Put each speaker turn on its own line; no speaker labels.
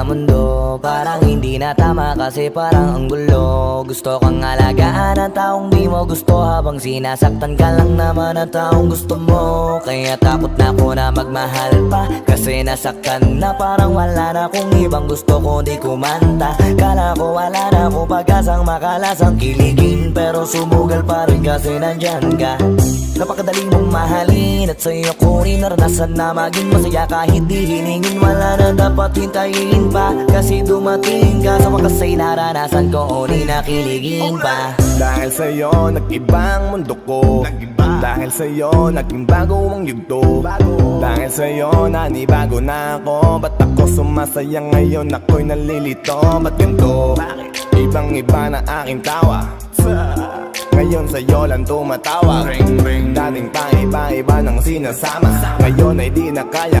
sa mundo. Parang hindi na tama kasi parang ang gulo. Gusto kang alagaan ang taong di mo gusto, habang sinasaktan ka lang naman ang taong gusto mo. Kaya takot na ako na magmahal pa, kasi nasaktan na parang wala na kung ibang gusto ko di kumanta. Kala ko wala na ako pag-asang makalasang kiligin, pero sumugal pa rin kasi nandyan ka. Napakadali mong mahalin at sa'yo ko rin naranasan na maging masaya kahit di hiningin. Wala na dapat hintayin pa, kasi dumating ka. Sa wakas ay naranasan ko o di nakiligin pa.
Dahil sa'yo nag-iba ang mundo ko, dahil sa'yo naging bago ang yugto. Dahil sa'yo nanibago na ako, ba't ako sumasaya ngayon ako'y nalilito? Ba't ganito? Ibang iba na aking tawa, ngayon sa'yo lang tumatawag. Dating pa iba-iba ng sinasama, ngayon ay di na kaya.